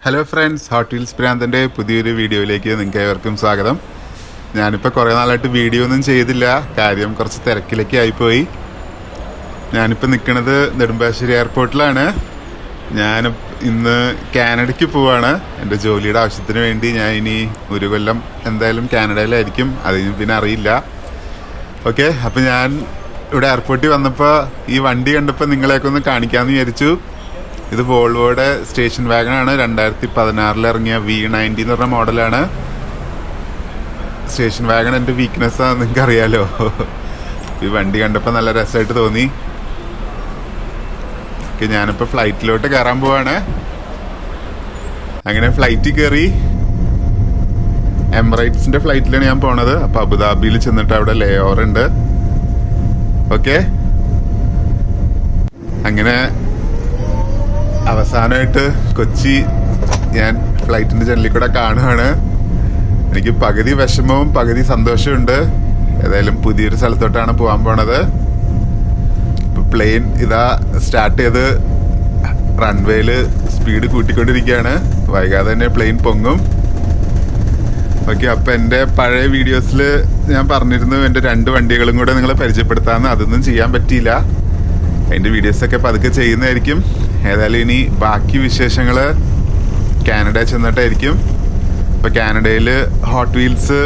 Hello friends, HotWheels Pranthan's പുതിയൊരു വീഡിയോയിലേക്ക് നിങ്ങൾക്ക് ഏവർക്കും സ്വാഗതം. ഞാനിപ്പോൾ കുറേ നാളായിട്ട് വീഡിയോ ഒന്നും ചെയ്തില്ല, കാര്യം കുറച്ച് തിരക്കിലൊക്കെ ആയിപ്പോയി. ഞാനിപ്പോൾ നിൽക്കുന്നത് നെടുമ്പാശ്ശേരി എയർപോർട്ടിലാണ്. ഞാൻ ഇന്ന് കാനഡയ്ക്ക് പോവാണ്. എൻ്റെ ജോലിയുടെ ആവശ്യത്തിന് വേണ്ടി ഞാൻ ഇനി ഒരു കൊല്ലം എന്തായാലും കാനഡയിലായിരിക്കും, അതിന് പിന്നെ അറിയില്ല. ഓക്കെ, അപ്പോൾ ഞാൻ ഇവിടെ എയർപോർട്ടിൽ വന്നപ്പോൾ ഈ വണ്ടി കണ്ടപ്പോൾ നിങ്ങളെയൊക്കെ ഒന്ന് കാണിക്കാമെന്ന് വിചാരിച്ചു. ഇത് വോൾവോയുടെ സ്റ്റേഷൻ വാഗണാണ്. 2016 ഇറങ്ങിയ V90 എന്ന് പറഞ്ഞ മോഡലാണ്. സ്റ്റേഷൻ വാഗൺ എൻ്റെ വീക്ക്നെസ്സാണെന്ന് നിങ്ങൾക്ക് അറിയാലോ. ഈ വണ്ടി കണ്ടപ്പോൾ നല്ല രസമായിട്ട് തോന്നി. ഓക്കെ, ഞാനിപ്പോൾ ഫ്ലൈറ്റിലോട്ട് കയറാൻ പോവാണ്. അങ്ങനെ ഫ്ലൈറ്റിൽ കയറി. എമിറേറ്റ്സിൻ്റെ ഫ്ലൈറ്റിലാണ് ഞാൻ പോണത്. അപ്പോൾ അബുദാബിയിൽ ചെന്നിട്ട് അവിടെ ലേ ഓവർ ഉണ്ട്. ഓക്കെ, അങ്ങനെ അവസാനമായിട്ട് കൊച്ചി ഞാൻ ഫ്ലൈറ്റിൻ്റെ ജനലിൽ കൂടെ കാണുകയാണ്. എനിക്ക് പകുതി വിഷമവും പകുതി സന്തോഷമുണ്ട്. ഏതായാലും പുതിയൊരു സ്ഥലത്തോട്ടാണ് പോകാൻ പോണത്. ഇപ്പം പ്ലെയിൻ ഇതാ സ്റ്റാർട്ട് ചെയ്ത് റൺവേയിൽ സ്പീഡ് കൂട്ടിക്കൊണ്ടിരിക്കുകയാണ്. വൈകാതെ തന്നെ പ്ലെയിൻ പൊങ്ങും. ഓക്കെ, അപ്പം എൻ്റെ പഴയ വീഡിയോസിൽ ഞാൻ പറഞ്ഞിരുന്നു എൻ്റെ 2 വണ്ടികളും കൂടെ നിങ്ങളെ പരിചയപ്പെടുത്താമെന്ന്. അതൊന്നും ചെയ്യാൻ പറ്റിയില്ല. അതിൻ്റെ വീഡിയോസൊക്കെ പതുക്കെ ചെയ്യുന്നതായിരിക്കും. ഏതായാലും ഇനി ബാക്കി വിശേഷങ്ങൾ കാനഡ ചെന്നിട്ടായിരിക്കും. ഇപ്പോൾ കാനഡയിൽ ഹോട്ട് വീൽസ്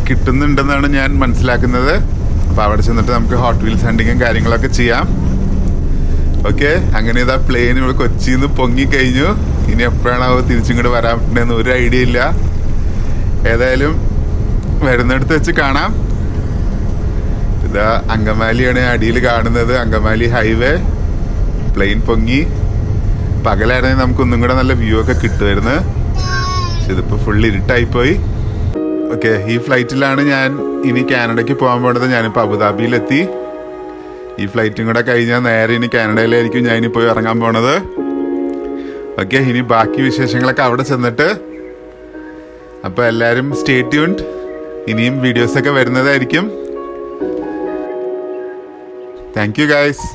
കിട്ടുന്നുണ്ടെന്നാണ് ഞാൻ മനസ്സിലാക്കുന്നത്. അപ്പോൾ അവിടെ ചെന്നിട്ട് നമുക്ക് ഹോട്ട് വീൽസ് ഹണ്ടിങ്ങും കാര്യങ്ങളൊക്കെ ചെയ്യാം. ഓക്കെ, അങ്ങനെ ഇതാ പ്ലെയിൻ ഇവിടെ കൊച്ചിയിൽ നിന്ന് പൊങ്ങിക്കഴിഞ്ഞു. ഇനി എപ്പോഴാണോ തിരിച്ചിങ്ങോട്ട് വരാൻ പറ്റുന്നതെന്ന് ഒരു ഐഡിയ ഇല്ല. ഏതായാലും വരുന്നിടത്ത് വെച്ച് കാണാം. ഇതാ അങ്കമാലിയാണ് അടിയിൽ കാണുന്നത്, അങ്കമാലി ഹൈവേ. പ്ലെയിൻ പൊങ്ങി. പകലായിരുന്നെങ്കിൽ നമുക്കൊന്നും കൂടെ നല്ല വ്യൂ ഒക്കെ കിട്ടുമായിരുന്നു. പക്ഷെ ഇതിപ്പോൾ ഫുൾ ഇരുട്ടായിപ്പോയി. ഓക്കെ, ഈ ഫ്ലൈറ്റിലാണ് ഞാൻ ഇനി കാനഡയ്ക്ക് പോകാൻ പോണത്. ഞാനിപ്പോൾ അബുദാബിയിലെത്തി. ഈ ഫ്ലൈറ്റും കൂടെ കഴിഞ്ഞാൽ നേരെ ഇനി കാനഡയിലായിരിക്കും ഞാൻ ഇനി പോയി ഇറങ്ങാൻ പോണത്. ഓക്കെ, ഇനി ബാക്കി വിശേഷങ്ങളൊക്കെ അവിടെ ചെന്നിട്ട്. അപ്പോൾ എല്ലാവരും സ്റ്റേ ട്യൂൺഡ്. ഇനിയും വീഡിയോസൊക്കെ വരുന്നതായിരിക്കും. Thank you guys.